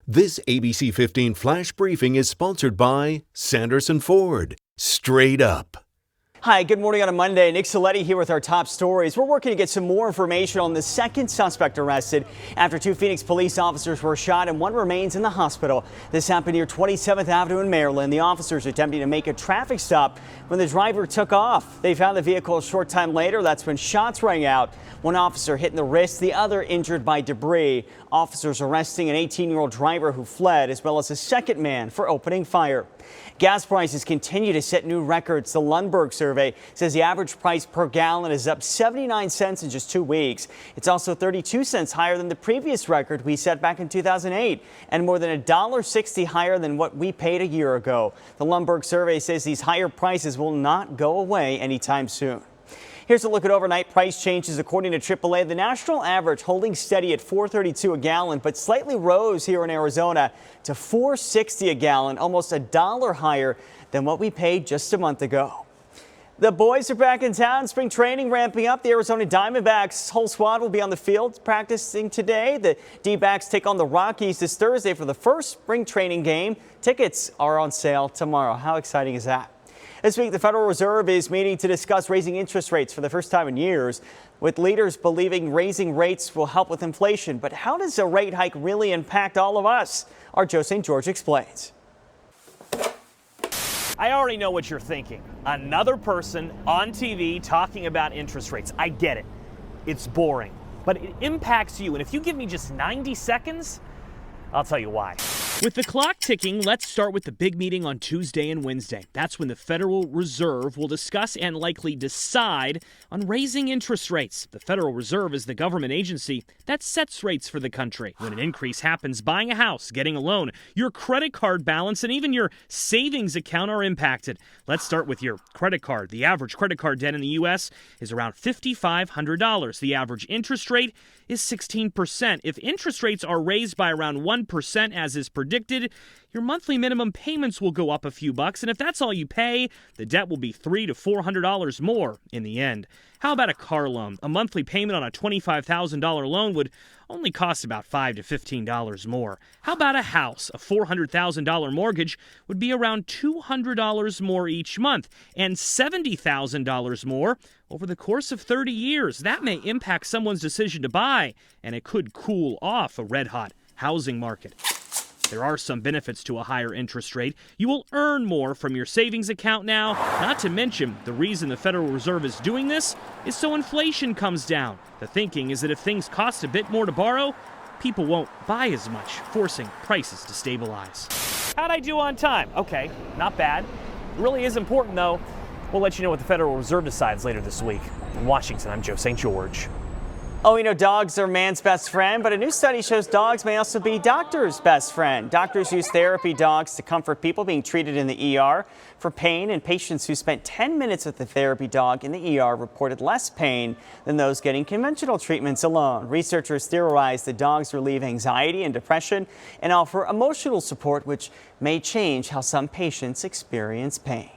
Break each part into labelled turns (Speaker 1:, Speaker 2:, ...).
Speaker 1: This ABC 15 Flash Briefing is sponsored by Sanderson Ford. Straight up.
Speaker 2: Hi, good morning on a Monday. Nick CILETTI here with our top stories. We're working to get some more information on the second suspect arrested after two Phoenix police officers were shot and one remains in the hospital. This happened near 27th Avenue in Maryland. The officers attempting to make a traffic stop when the driver took off. They found the vehicle a short time later. That's when shots rang out. One officer hit in the wrist, the other injured by debris. Officers arresting an 18-year-old driver who fled, as well as a second man for opening fire. Gas prices continue to set new records. The Lundberg survey says the average price per gallon is up 79 cents in just 2 weeks. It's also 32 cents higher than the previous record we set back in 2008 and more than $1.60 higher than what we paid a year ago. The Lundberg survey says these higher prices will not go away anytime soon. Here's a look at overnight price changes. According to AAA, the national average holding steady at $4.32 a gallon, but slightly rose here in Arizona to $4.60 a gallon, almost $1 higher than what we paid just a month ago. The boys are back in town. Spring training ramping up. The Arizona Diamondbacks whole squad will be on the field practicing today. The D-backs take on the Rockies this Thursday for the first spring training game. Tickets are on sale tomorrow. How exciting is that? This week, the Federal Reserve is meeting to discuss raising interest rates for the first time in years, with leaders believing raising rates will help with inflation. But how does a rate hike really impact all of us? Our Joe St. George explains.
Speaker 3: I already know what you're thinking. Another person on TV talking about interest rates. I get it. It's boring, but it impacts you. And if you give me just 90 seconds, I'll tell you why. With the clock ticking, let's start with the big meeting on Tuesday and Wednesday. That's when the Federal Reserve will discuss and likely decide on raising interest rates. The Federal Reserve is the government agency that sets rates for the country. When an increase happens, buying a house, getting a loan, your credit card balance, and even your savings account are impacted. Let's start with your credit card. The average credit card debt in the U.S. is around $5,500. The average interest rate is 16%. If interest rates are raised by around 1%, as is predicted, your monthly minimum payments will go up a few bucks, and if that's all you pay, the debt will be $300 to $400 more in the end. How about a car loan? A monthly payment on a $25,000 loan would only cost about $5 to $15 more. How about a house? A $400,000 mortgage would be around $200 more each month, and $70,000 more over the course of 30 years. That may impact someone's decision to buy, and it could cool off a red-hot housing market. There are some benefits to a higher interest rate. You will earn more from your savings account now. Not to mention, the reason the Federal Reserve is doing this is so inflation comes down. The thinking is that if things cost a bit more to borrow, people won't buy as much, forcing prices to stabilize. How'd I do on time? Okay, not bad. It really is important, though. We'll let you know what the Federal Reserve decides later this week. In Washington, I'm Joe St. George.
Speaker 2: Oh, you know, dogs are man's best friend, but a new study shows dogs may also be doctors' best friend. Doctors use therapy dogs to comfort people being treated in the ER for pain, and patients who spent 10 minutes with the therapy dog in the ER reported less pain than those getting conventional treatments alone. Researchers theorize that dogs relieve anxiety and depression and offer emotional support, which may change how some patients experience pain.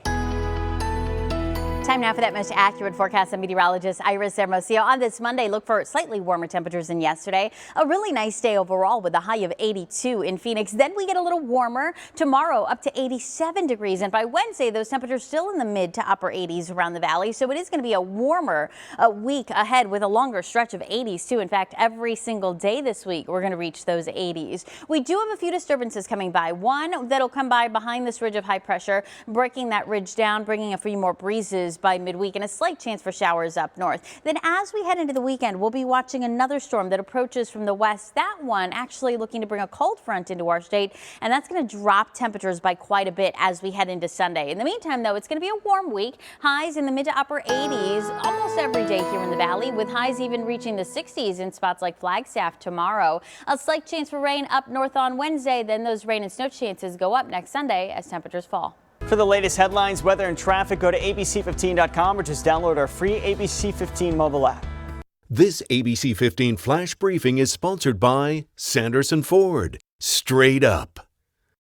Speaker 4: Time now for that most accurate forecast. I'm meteorologist Iris Hermosillo. On this Monday, look for slightly warmer temperatures than yesterday. A really nice day overall with a high of 82 in Phoenix. Then we get a little warmer tomorrow, up to 87 degrees. And by Wednesday, those temperatures still in the mid to upper 80s around the valley. So it is going to be a warmer week ahead with a longer stretch of 80s too. In fact, every single day this week, we're going to reach those 80s. We do have a few disturbances coming by. One that'll come by behind this ridge of high pressure, breaking that ridge down, bringing a few more breezes by midweek and a slight chance for showers up north. Then as we head into the weekend, we'll be watching another storm that approaches from the west. That one actually looking to bring a cold front into our state, and that's going to drop temperatures by quite a bit as we head into Sunday. In the meantime, though, it's going to be a warm week. Highs in the mid to upper 80s almost every day here in the valley, with highs even reaching the 60s in spots like Flagstaff tomorrow. A slight chance for rain up north on Wednesday. Then those rain and snow chances go up next Sunday as temperatures fall.
Speaker 2: For the latest headlines, weather, and traffic, go to abc15.com or just download our free ABC 15 mobile app.
Speaker 1: This ABC 15 Flash Briefing is sponsored by Sanderson Ford. Straight up.